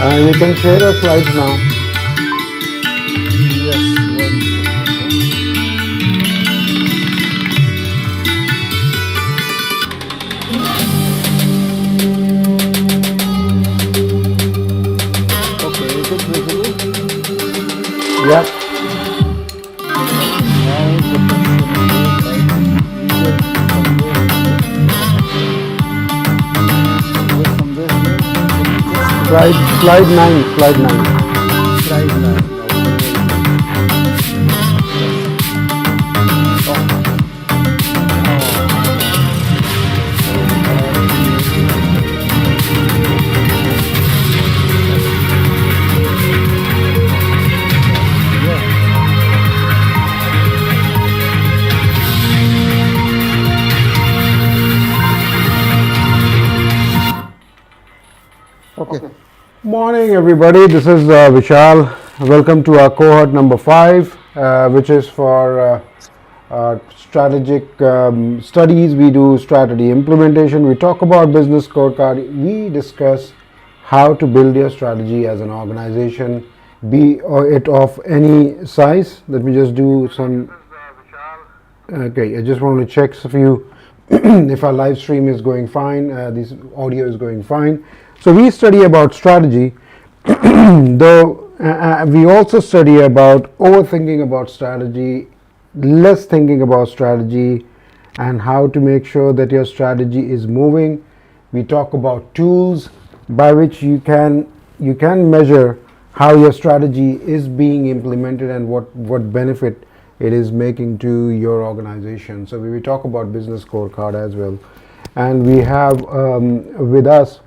You can share your slides now. Yes, one second. Okay, is it visible? Yep. Okay, now the question is I think either somewhere here. Is it somewhere here? Can you just Slide 9. Slide 9. slide 9? Okay, very good. Yes. Okay. Now, so I created okay. Yeah. Okay. Morning, everybody. This is Vishal. Welcome to our cohort number 5, which is for strategic studies. We do strategy implementation. We talk about business scorecard. We discuss how to build your strategy as an organization, be it of any size. Let me just do some. Okay, I just want to check if you, if our live stream is going fine, this audio is going fine. So we study about strategy, though we also study about overthinking about strategy, less thinking about strategy, and how to make sure that your strategy is moving. We talk about tools by which you can measure how your strategy is being implemented and what benefit it is making to your organization. So we will talk about business scorecard as well, and we have with us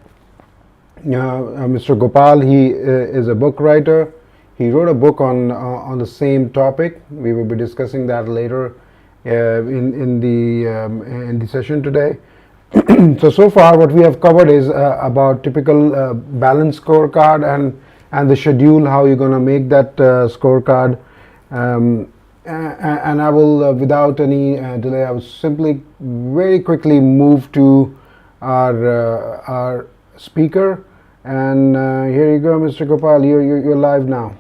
Mr. Gopal. He is a book writer. He wrote a book on the same topic. We will be discussing that later in the session today. So far what we have covered is about typical balance scorecard and the schedule, how you're going to make that scorecard. And I will, without any delay, I will simply very quickly move to our speaker. And here you go, Mr. Gopal. You're live now.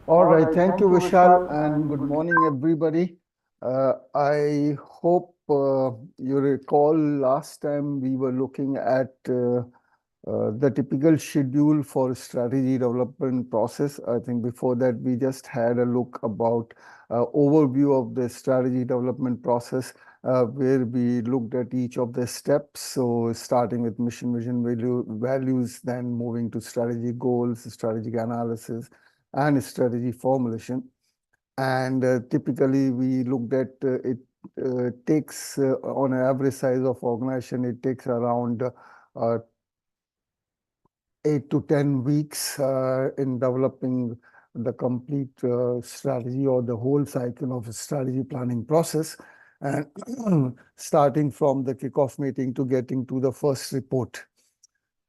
All right. Thank you, Vishal, and good morning, everybody. I hope you recall last time we were looking at the typical schedule for strategy development process. I think before that we just had a look about overview of the strategy development process, where we looked at each of the steps. So starting with mission, vision, values, then moving to strategy goals, strategic analysis, and strategy formulation. And typically we looked at it takes on an average size of organization, it takes around 8 to 10 weeks in developing the complete strategy or the whole cycle of a strategy planning process, and starting from the kickoff meeting to getting to the first report,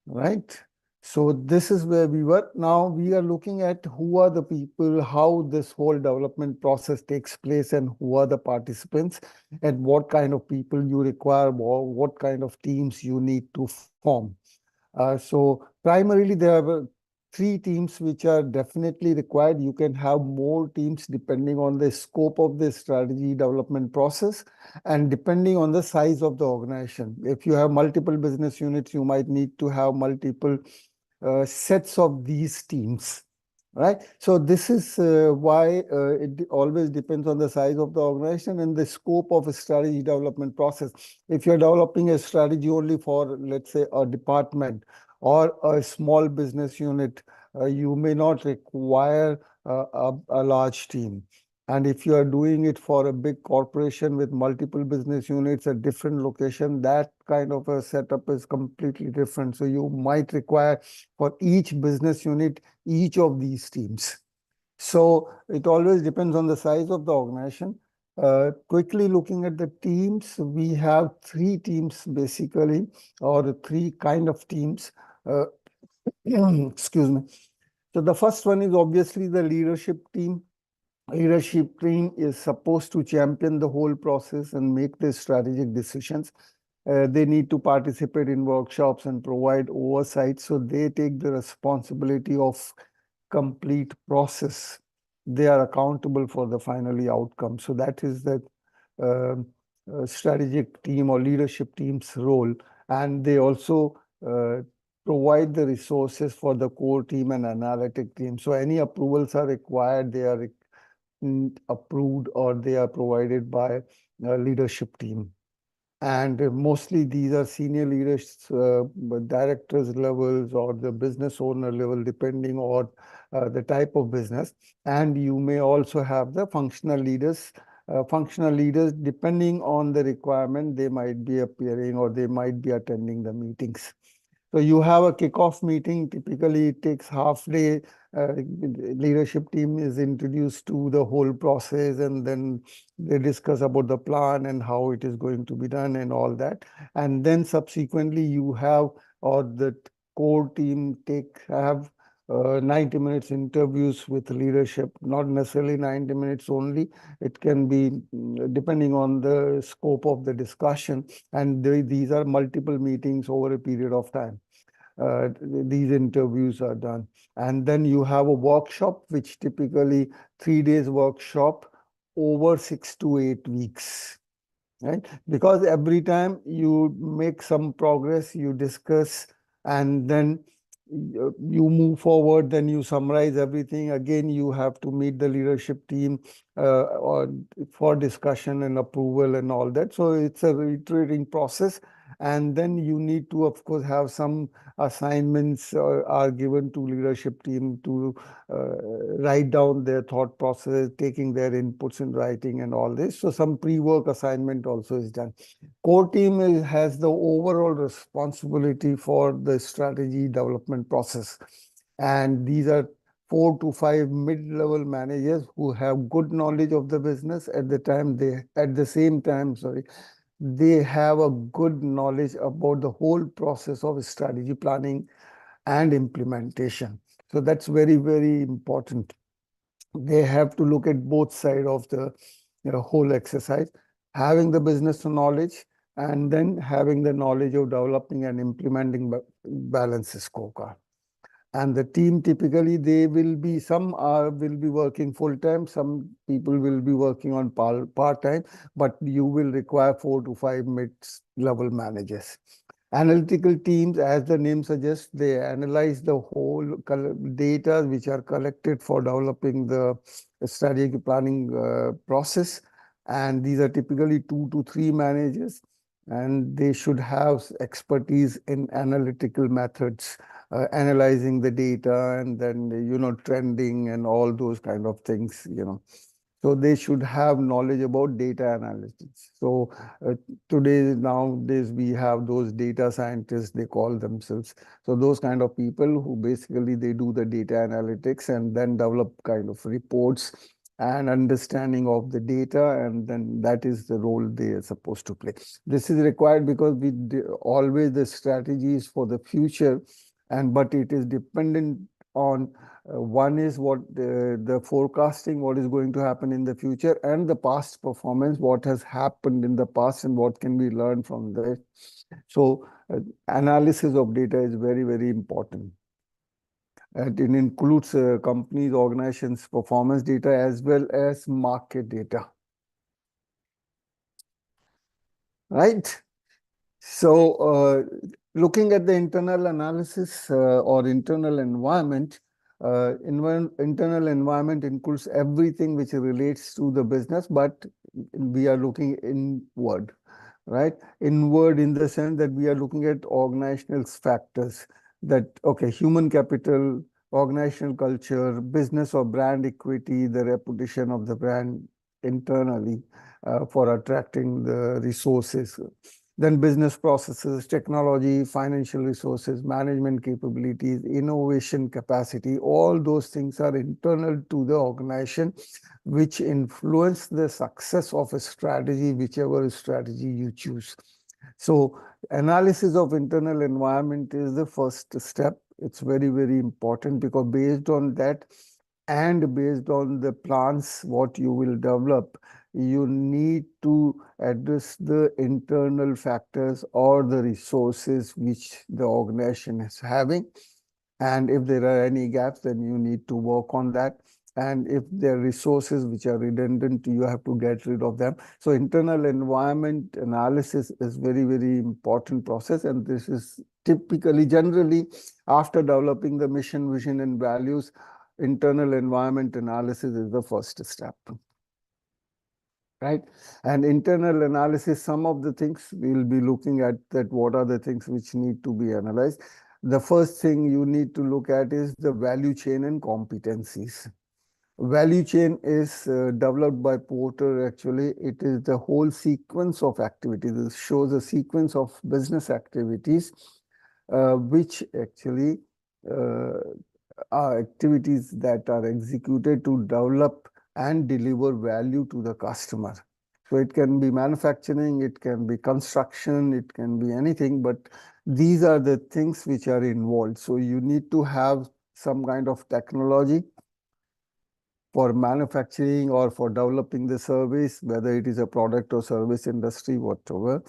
right? So this is where we were. Now we are looking at who are the people, how this whole development process takes place, and who are the participants, and what kind of people you require, or what kind of teams you need to form. So primarily there are 3 teams which are definitely required. You can have more teams depending on the scope of the strategy development process and depending on the size of the organization. If you have multiple business units, you might need to have multiple sets of these teams, right? So this is why it always depends on the size of the organization and the scope of a strategy development process. If you're developing a strategy only for, let's say, a department or a small business unit, you may not require a large team. And if you are doing it for a big corporation with multiple business units at different location, that kind of a setup is completely different. So you might require for each business unit, each of these teams. So it always depends on the size of the organization. Quickly looking at the teams, we have 3 teams basically, or 3 kind of teams. Excuse me. So the first one is obviously the leadership team. Leadership team is supposed to champion the whole process and make the strategic decisions. They need to participate in workshops and provide oversight. So they take the responsibility of complete process. They are accountable for the finally outcome. So that is the um, strategic team or leadership team's role. And they also provide the resources for the core team and analytic team. So any approvals are required, they are approved or they are provided by leadership team. And mostly these are senior leaders, directors levels or the business owner level, depending on the type of business. And you may also have the functional leaders. Functional leaders, depending on the requirement, they might be appearing or they might be attending the meetings. So you have a kickoff meeting. Typically, it takes half day. Leadership team is introduced to the whole process, and then they discuss about the plan and how it is going to be done and all that. And then subsequently, you have or the core team have 90 minutes interviews with leadership. Not necessarily 90 minutes only. It can be depending on the scope of the discussion. And these are multiple meetings over a period of time. These interviews are done. And then you have a workshop, which typically 3 days workshop over 6 to 8 weeks, right? Because every time you make some progress, you discuss, and then you move forward, then you summarize everything. Again, you have to meet the leadership team for discussion and approval and all that. So it's a reiterating process. And then you need to, of course, have some assignments are given to leadership team to write down their thought process, taking their inputs in writing and all this. So some pre-work assignment also is done. Core team has the overall responsibility for the strategy development process. And these are 4 to 5 mid-level managers who have good knowledge of the business at the same time, sorry, they have a good knowledge about the whole process of strategy planning and implementation. So that's very, very important. They have to look at both sides of the whole exercise, having the business knowledge and then having the knowledge of developing and implementing balance scorecard. And the team typically they will be will be working full time, some people will be working on part time, but you will require 4 to 5 mid-level managers. Analytical teams, as the name suggests, they analyze the whole data which are collected for developing the strategic planning process. And these are typically 2 to 3 managers, and they should have expertise in analytical methods, analyzing the data and then, trending and all those kind of things. So they should have knowledge about data analytics. So nowadays, we have those data scientists, they call themselves. So those kind of people who basically they do the data analytics and then develop kind of reports and understanding of the data, and then that is the role they are supposed to play. This is required because always the strategies for the future, but it is dependent on one is what the forecasting, what is going to happen in the future, and the past performance, what has happened in the past and what can be learned from that. So analysis of data is very, very important. And it includes companies, organizations, performance data as well as market data. Right? So looking at the internal analysis or internal environment, internal environment includes everything which relates to the business, but we are looking inward, right? Inward in the sense that we are looking at organizational factors that, okay, human capital, organizational culture, business or brand equity, the reputation of the brand internally for attracting the resources. Then business processes, technology, financial resources, management capabilities, innovation capacity, all those things are internal to the organization, which influence the success of a strategy, whichever strategy you choose. So analysis of internal environment is the first step. It's very, very important because based on that and based on the plans, what you will develop, you need to address the internal factors or the resources which the organization is having. And if there are any gaps, then you need to work on that. And if there are resources which are redundant, you have to get rid of them. So internal environment analysis is very, very important process. And this is typically, generally, after developing the mission, vision, and values, internal environment analysis is the first step. Right? And internal analysis, some of the things we'll be looking at, that what are the things which need to be analyzed. The first thing you need to look at is the value chain and competencies. Value chain is developed by Porter. Actually, it is the whole sequence of activities. It shows a sequence of business activities which actually uh, are activities that are executed to develop and deliver value to the customer. So it can be manufacturing, it can be construction, it can be anything, but these are the things which are involved. So you need to have some kind of technology for manufacturing or for developing the service, whether it is a product or service industry, whatever.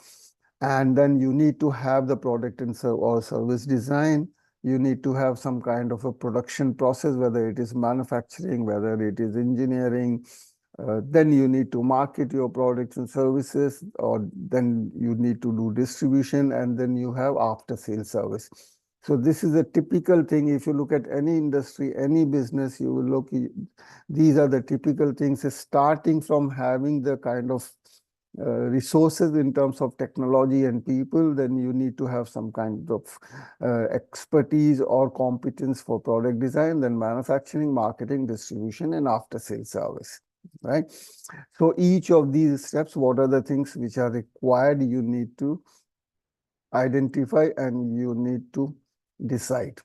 And then you need to have the product and or service design. You need to have some kind of a production process, whether it is manufacturing, whether it is engineering. Then you need to market your products and services, or then you need to do distribution, and then you have after sales service. So this is a typical thing. If you look at any industry, any business, you will look, these are the typical things, starting from having the kind of resources in terms of technology and people, then you need to have some kind of expertise or competence for product design, then manufacturing, marketing, distribution, and after sales service, right? So each of these steps, what are the things which are required, you need to identify and you need to decide,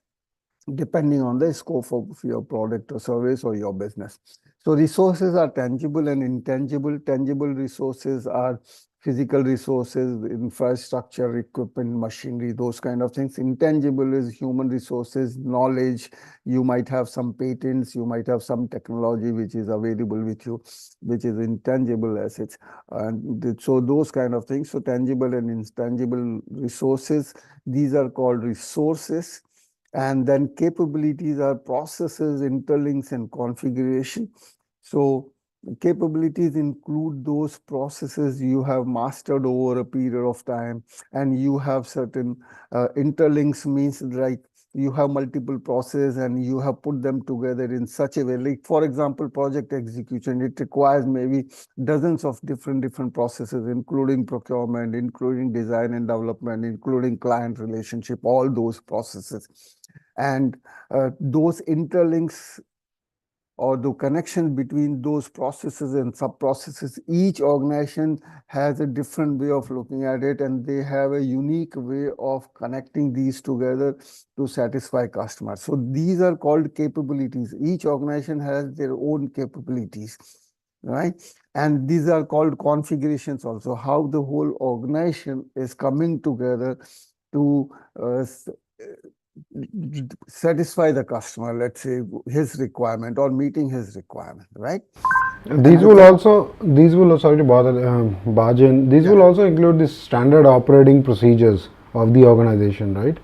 depending on the scope of your product or service or your business. So resources are tangible and intangible. Tangible resources are physical resources, infrastructure, equipment, machinery, those kind of things. Intangible is human resources, knowledge. You might have some patents, you might have some technology which is available with you, which is intangible assets. And so those kind of things. So tangible and intangible resources, these are called resources. And then capabilities are processes, interlinks, and configuration. So capabilities include those processes you have mastered over a period of time, and you have certain interlinks, means like you have multiple processes and you have put them together in such a way. Like, for example, project execution, it requires maybe dozens of different processes, including procurement, including design and development, including client relationship, all those processes. And those interlinks or the connection between those processes and sub-processes, each organization has a different way of looking at it, and they have a unique way of connecting these together to satisfy customers. So these are called capabilities. Each organization has their own capabilities, right? And these are called configurations also, how the whole organization is coming together to satisfy the customer, let's say, his requirement or meeting his requirement, right? These will also, these will, sorry to bother, barge in, these will Yeah. also include the standard operating procedures of the organization, right?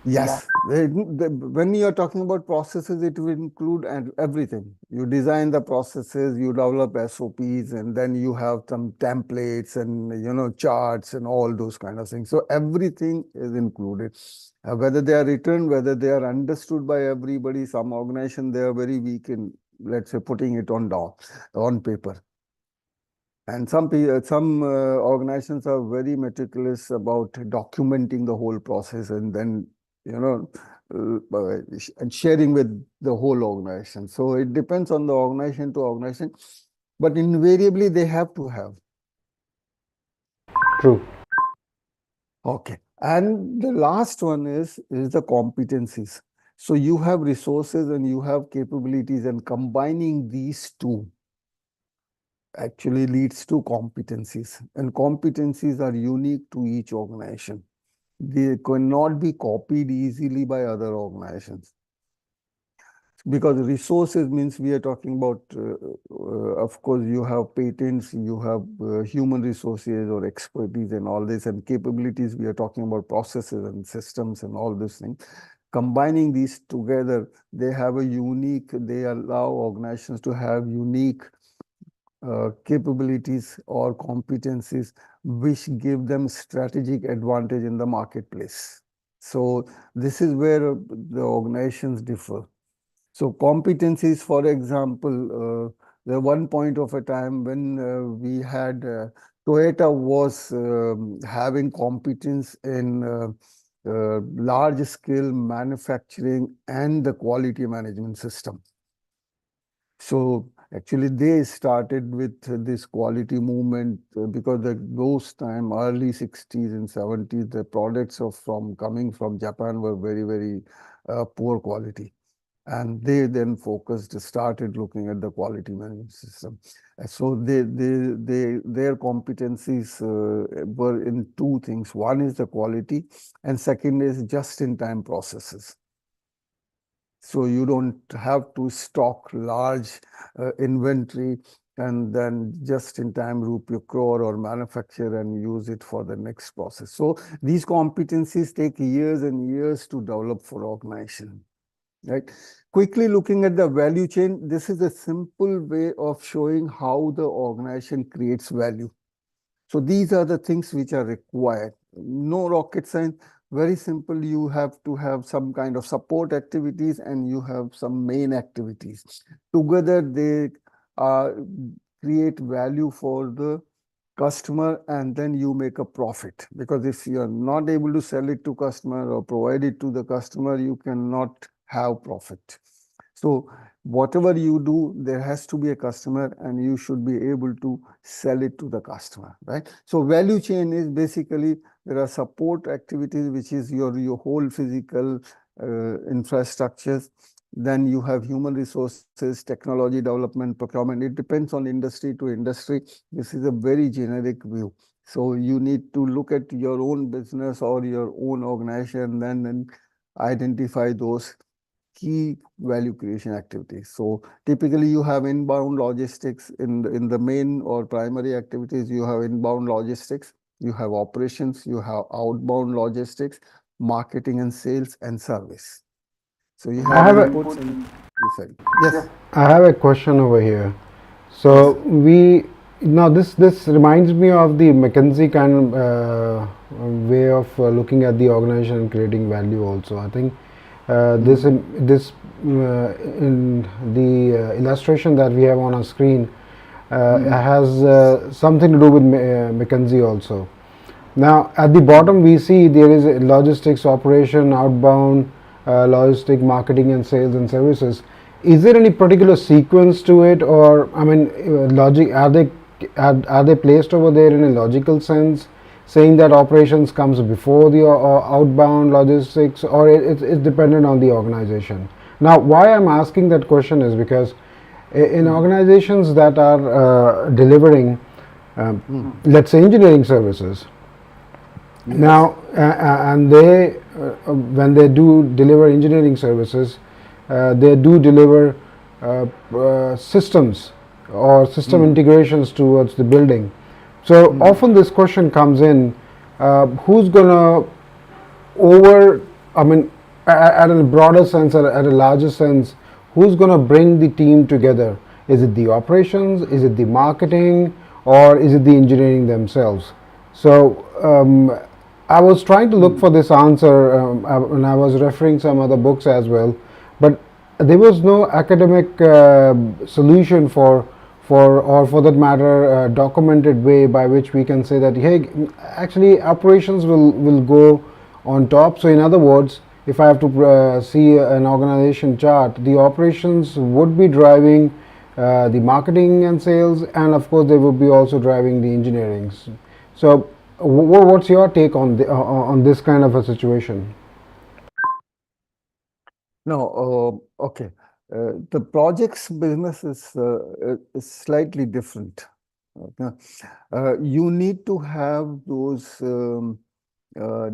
Yes. When you are talking about processes, it will include everything. You design the processes, you develop SOPs, and then you have some templates and charts and all those kind of things. So everything is included. Whether they are written, whether they are understood by everybody, some organization they are very weak in, let's say, putting it on paper. And some organizations are very meticulous about documenting the whole process and then, and sharing with the whole organization. So it depends on the organization to organization, but invariably they have to have. True. Okay. And the last one is the competencies. So you have resources and you have capabilities, and combining these two actually leads to competencies, and competencies are unique to each organization. They cannot be copied easily by other organizations. Because resources means we are talking about, of course, you have patents, you have human resources or expertise and all this, and capabilities. We are talking about processes and systems and all these things. Combining these together, they have a unique, they allow organizations to have unique capabilities or competencies which give them strategic advantage in the marketplace. So this is where the organizations differ. So competencies, for example, the one point of a time when we had Toyota was having competence in large scale manufacturing and the quality management system. So actually they started with this quality movement because those time, early 60s and 70s, the products from coming from Japan were very, very poor quality. And they then started looking at the quality management system. So their competencies were in two things. One is the quality, and second is just-in-time processes. So you don't have to stock large inventory and then just in time procure or manufacture and use it for the next process. So these competencies take years and years to develop for organization, right? Quickly looking at the value chain, this is a simple way of showing how the organization creates value. So these are the things which are required. No rocket science, very simple. You have to have some kind of support activities and you have some main activities. Together, they create value for the customer, and then you make a profit. Because if you are not able to sell it to customer or provide it to the customer, you cannot have profit. So whatever you do, there has to be a customer and you should be able to sell it to the customer, right? So value chain is basically, there are support activities, which is your whole physical infrastructures. Then you have human resources, technology development, procurement. It depends on industry to industry. This is a very generic view. So you need to look at your own business or your own organization, then identify those key value creation activities. So typically you have inbound logistics in the main or primary activities. You have inbound logistics, you have operations, you have outbound logistics, marketing and sales, and service. So you I have have inputs a and decide. Yes, I have a question over here. So yes. we now this reminds me of the McKinsey kind of way of looking at the organization and creating value. Also, I think this in the illustration that we have on our screen has something to do with McKinsey also. Now, at the bottom, we see there is a logistics operation, outbound, logistic marketing and sales and services. Is there any particular sequence to it, or I mean, logic? Are they placed over there in a logical sense, saying that operations comes before the outbound logistics, or it's dependent on the organization? Now, why I'm asking that question is because in organizations that are delivering, let's say, engineering services, Yes. now, and they, when they do deliver engineering services, they do deliver systems or system integrations towards the building. So often this question comes in, who's gonna over, I mean, at a broader sense, at a larger sense, who's going to bring the team together? Is it the operations? Is it the marketing? Or is it the engineering themselves? So I was trying to look for this answer and I was referring some other books as well, but there was no academic solution or for that matter, documented way by which we can say that, hey, actually operations will go on top. So in other words, if I have to see an organization chart, the operations would be driving the marketing and sales, and of course they would be also driving the engineering. So what's your take on this kind of a situation? No, okay. The projects business is slightly different. Okay. You need to have those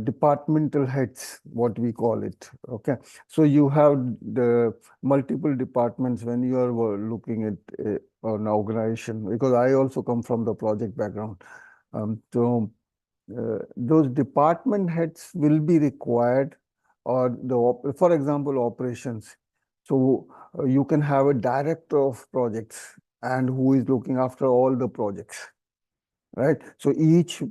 departmental heads, what we call it. Okay, so you have the multiple departments when you are looking at an organization, because I also come from the project background. Those department heads will be required, or for example, operations. So you can have a director of projects and who is looking after all the projects, right? So each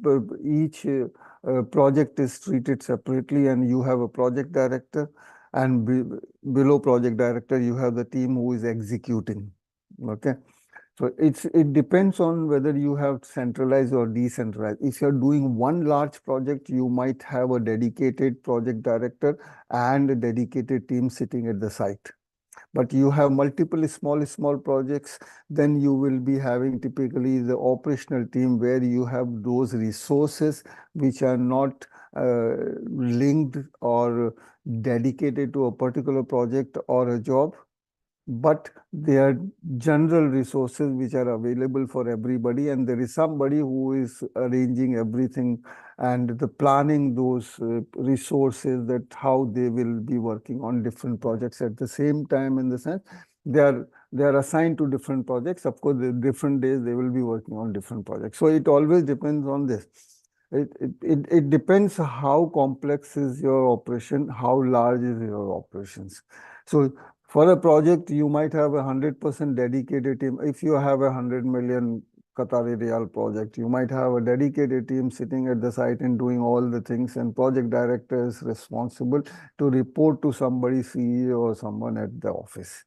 project is treated separately, and you have a project director, and below project director you have the team who is executing. Okay, so it depends on whether you have centralized or decentralized. If you're doing one large project, you might have a dedicated project director and a dedicated team sitting at the site. But you have multiple small projects, then you will be having typically the operational team where you have those resources which are not linked or dedicated to a particular project or a job, but they are general resources which are available for everybody, and there is somebody who is arranging everything and the planning those resources, that how they will be working on different projects at the same time, in the sense they are assigned to different projects. Of course, the different days they will be working on different projects. So it always depends on this. It depends how complex is your operation, how large is your operations. So for a project, you might have 100% dedicated team. If you have 100 million Qatari Riyal project, you might have a dedicated team sitting at the site and doing all the things, and project director is responsible to report to somebody, CEO or someone at the office.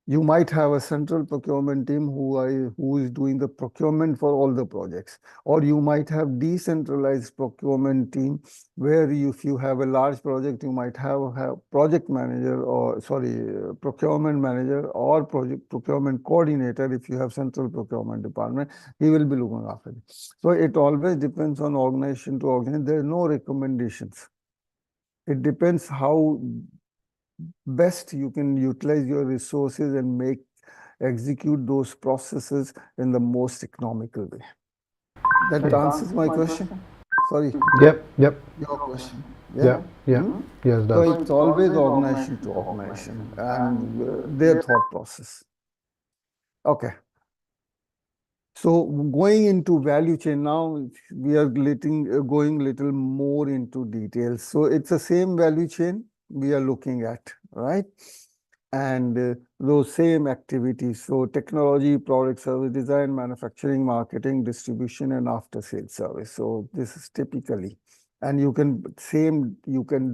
You might have a central procurement team who is doing the procurement for all the projects, or you might have decentralized procurement team where if you have a large project, you might have project manager, or procurement manager or project procurement coordinator. If you have central procurement department, he will be looking after it. So it always depends on organization to organization. There are no recommendations. It depends how best you can utilize your resources and execute those processes in the most economical way. That answers my question. Sorry, Yep, yep, your question. Yeah. yeah, yeah, yes, So does. it's always organization to organization and their thought process. Okay. So going into value chain now, we are going little more into details. So it's the same value chain we are looking at, right? And those same activities. So technology, product, service design, manufacturing, marketing, distribution, and after sales service. So this is typically, and you can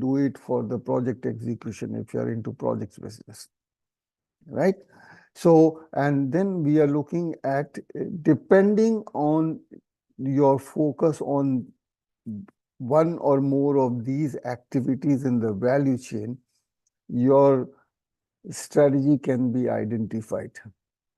do it for the project execution if you are into projects business, right? So, and then we are looking at, depending on your focus on one or more of these activities in the value chain, your strategy can be identified.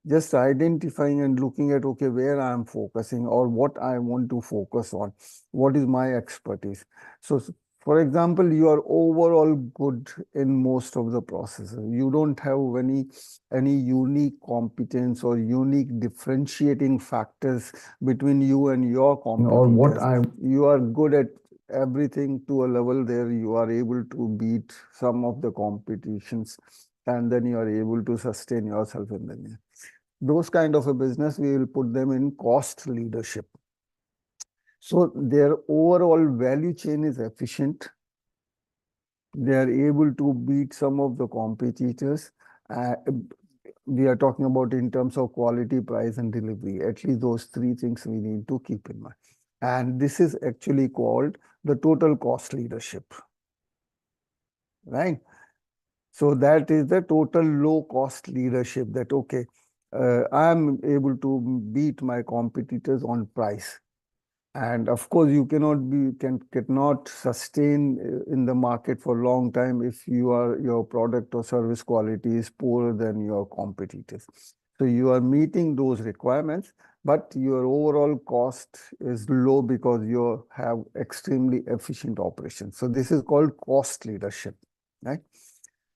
Just identifying and looking at, okay, where I am focusing or what I want to focus on, what is my expertise. So for example, you are overall good in most of the processes. You don't have any unique competence or unique differentiating factors between you and your Or what competitors. I You are good at everything to a level there you are able to beat some of the competitions, and then you are able to sustain yourself in the near. Those kind of a business, we will put them in cost leadership. So their overall value chain is efficient. They are able to beat some of the competitors. We are talking about in terms of quality, price, and delivery. At least those three things we need to keep in mind. And this is actually called the total cost leadership, right? So that is the total low cost leadership, that, okay, I'm able to beat my competitors on price. And of course, you cannot sustain in the market for a long time if your product or service quality is poorer than your competitors. So you are meeting those requirements, but your overall cost is low because you have extremely efficient operations. So this is called cost leadership, right?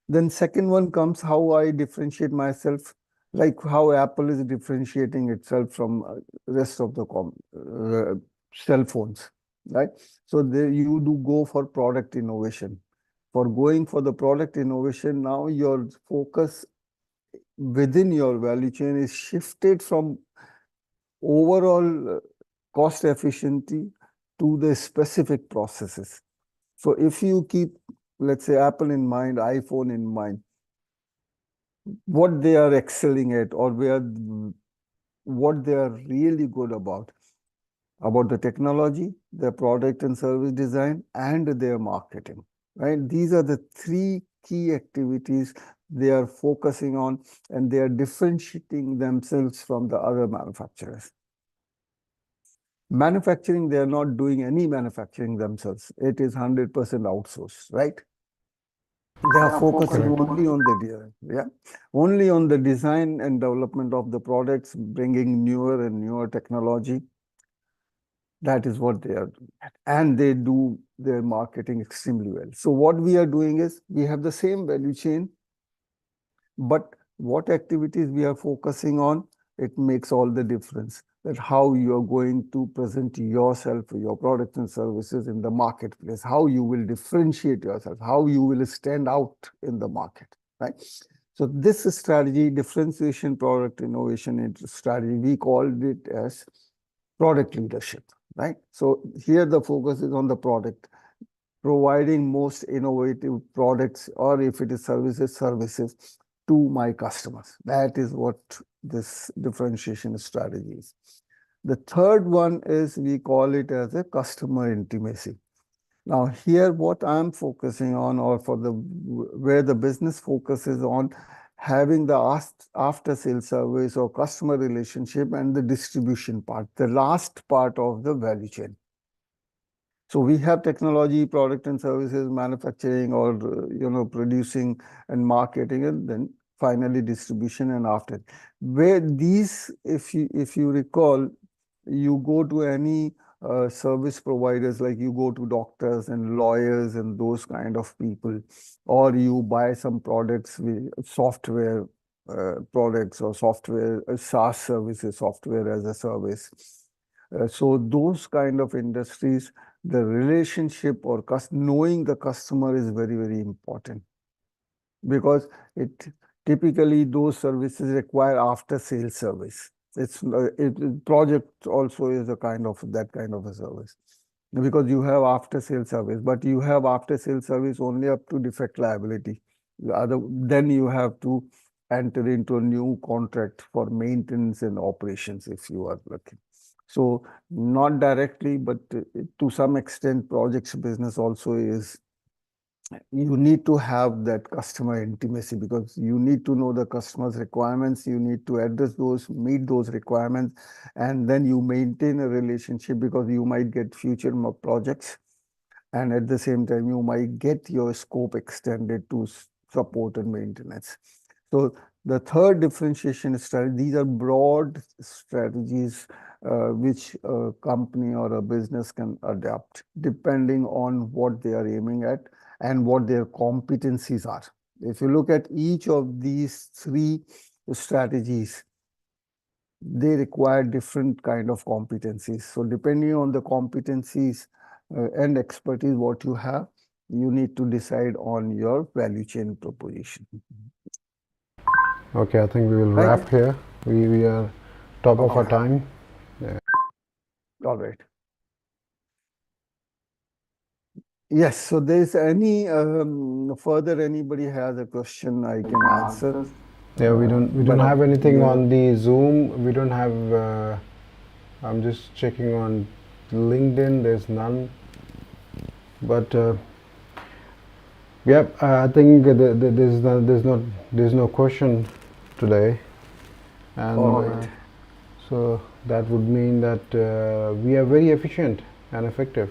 Then second one comes how I differentiate myself, like how Apple is differentiating itself from rest of the cell phones. right? So there you do go for product innovation. For going for the product innovation, now your focus within your value chain is shifted from overall cost efficiency to the specific processes. So if you keep, let's say, Apple in mind, iPhone in mind, what they are excelling at, or what they are really good about the technology, their product and service design, and their marketing, right? These are the three key activities they are focusing on, and they are differentiating themselves from the other manufacturers. Manufacturing, they are not doing any manufacturing themselves. It is 100% outsourced, right? They are focusing only on only on the design and development of the products, bringing newer and newer technology. That is what they are doing. And they do their marketing extremely well. So what we are doing is we have the same value chain, but what activities we are focusing on, it makes all the difference. That how you are going to present yourself, your products and services in the marketplace, how you will differentiate yourself, how you will stand out in the market, right? So this strategy, differentiation, product innovation strategy, we called it as product leadership, right? So here the focus is on the product, providing most innovative products, or if it is services to my customers. That is what this differentiation strategy is. The third one is we call it as a customer intimacy. Now here what I'm focusing on, or for the where the business focuses on having the after sales service or customer relationship and the distribution part, the last part of the value chain. So we have technology, product and services, manufacturing, or producing and marketing, and then finally distribution and after. Where these, if you recall, you go to any service providers, like you go to doctors and lawyers and those kind of people, or you buy some products with software products or software SaaS services, software as a service. So those kind of industries, the relationship or knowing the customer is very, very important, because it typically those services require after sales service. Project also is a kind of that kind of a service, because you have after sales service, but you have after sales service only up to defect liability. Then you have to enter into a new contract for maintenance and operations if you are looking. So not directly, but to some extent, projects business also is, you need to have that customer intimacy, because you need to know the customer's requirements, you need to address those, meet those requirements, and then you maintain a relationship, because you might get future projects, and at the same time, you might get your scope extended to support and maintenance. So the third differentiation strategy, these are broad strategies which a company or a business can adapt depending on what they are aiming at and what their competencies are. If you look at each of these three strategies, they require different kind of competencies. So depending on the competencies and expertise what you have, you need to decide on your value chain proposition. Okay, I think we will wrap here. We are top of our time. Yeah. All right. Yes, so there's any further anybody has a question I can answer. Yeah, we don't have anything on the Zoom. We don't have. I'm just checking on LinkedIn. There's none. But yep, I think there's no question today, and so that would mean that we are very efficient and effective.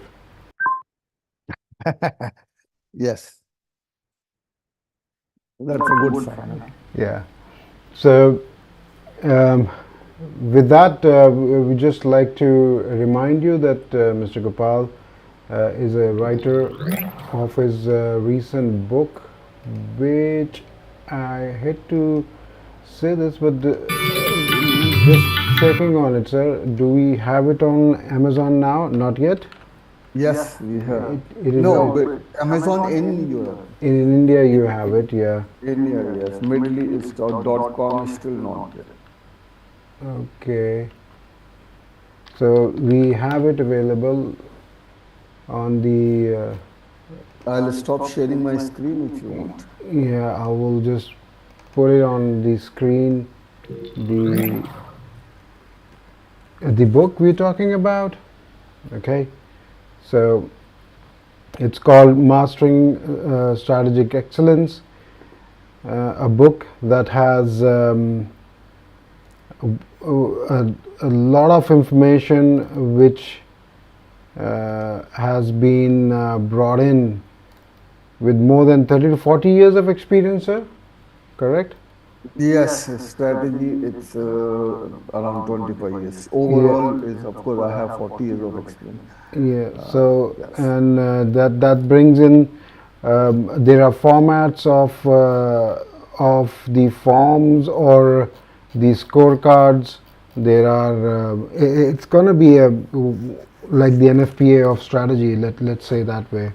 Yes, that's a good sign. Yeah. So with that, we just like to remind you that Mr. Gopal is a writer of his recent book, which I hate to say this, but just checking on it, sir. Do we have it on Amazon now? Not yet? Yes, we have. It is No, but Amazon in Europe. in India you have it, yeah. India, yes. Middle East or .com is still not there. Okay. So we have it available on the I'll stop sharing my screen if you want. yeah, I will just put it on the screen, the book we're talking about. Okay, so it's called Mastering Strategic Excellence, a book that has a lot of information which has been brought in with more than 30 to 40 years of experience, sir. Correct? Yes, strategy, it's around 25 years. Yeah. Overall is, of course, I have 40 years of experience. Yeah. So Yes. and that brings in there are formats of the forms or the scorecards. There are it's going to be a like the NFPA of strategy. Let's say that way,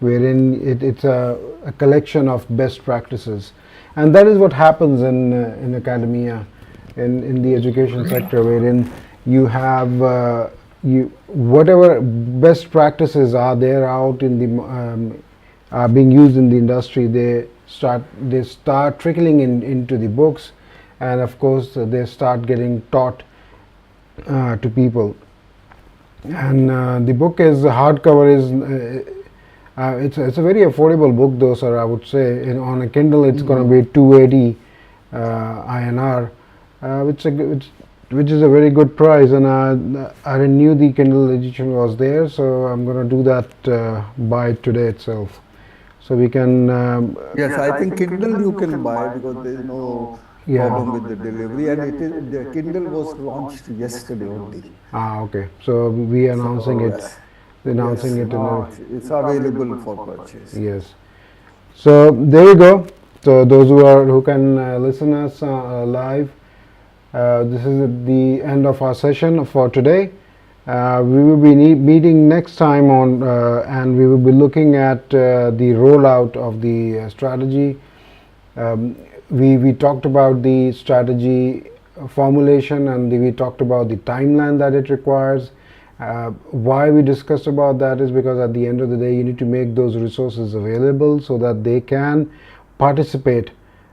wherein it's a collection of best practices, and that is what happens in academia, in the education sector, wherein you have you whatever best practices are there out in the are being used in the industry, they start trickling into the books, and of course they start getting taught to people. And the book is hardcover is it's a very affordable book though, sir. I would say on a Kindle it's going to be 280 INR, which is a very good price. And I knew the Kindle edition was there, so I'm going to do that by today itself. So we can Yes, I think Kindle you can buy because there is no yeah. problem with the delivery, and it is the Kindle was launched yesterday only. Okay. So we announcing So it, yes, announcing yes, it in now a it's available for purchase. yes. So there you go. So those who can listen us live, this is the end of our session for today. We will be meeting next time on, and we will be looking at the rollout of the strategy. We talked about the strategy formulation, and we talked about the timeline that it requires. Why we discussed about that is because at the end of the day, you need to make those resources available so that they can participate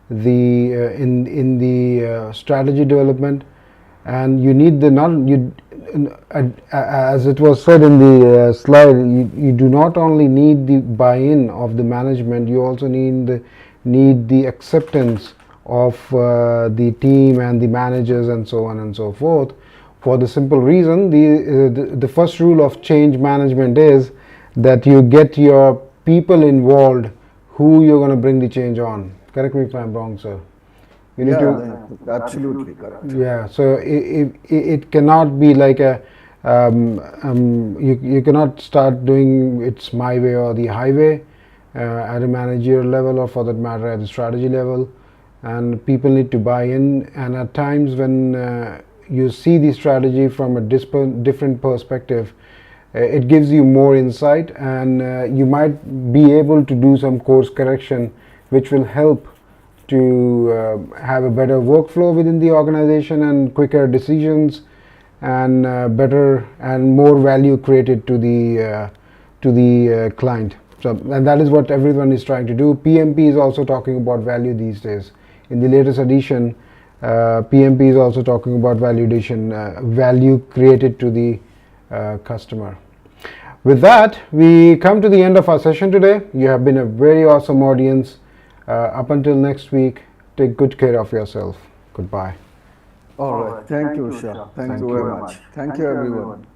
in the strategy development, and you need the not you as it was said in the slide, you do not only need the buy-in of the management, you also need the acceptance of the team and the managers and so on and so forth, for the simple reason the first rule of change management is that you get your people involved who you're going to bring the change on. Correct me if I'm wrong, sir. You need Yeah, absolutely correct. yeah, so it cannot be like a you cannot start doing it's my way or the highway at a managerial level, or for that matter at the strategy level, and people need to buy in. And at times when you see the strategy from a different perspective, it gives you more insight, and you might be able to do some course correction which will help to have a better workflow within the organization and quicker decisions, and better and more value created to the client. So, and that is what everyone is trying to do. PMP is also talking about value these days. In the latest edition, PMP is also talking about value created to the customer. With that, we come to the end of our session today. You have been a very awesome audience. Up until next week, take good care of yourself. Goodbye. All right. Thank you, Usha. Thank you very much. Thank you, everyone.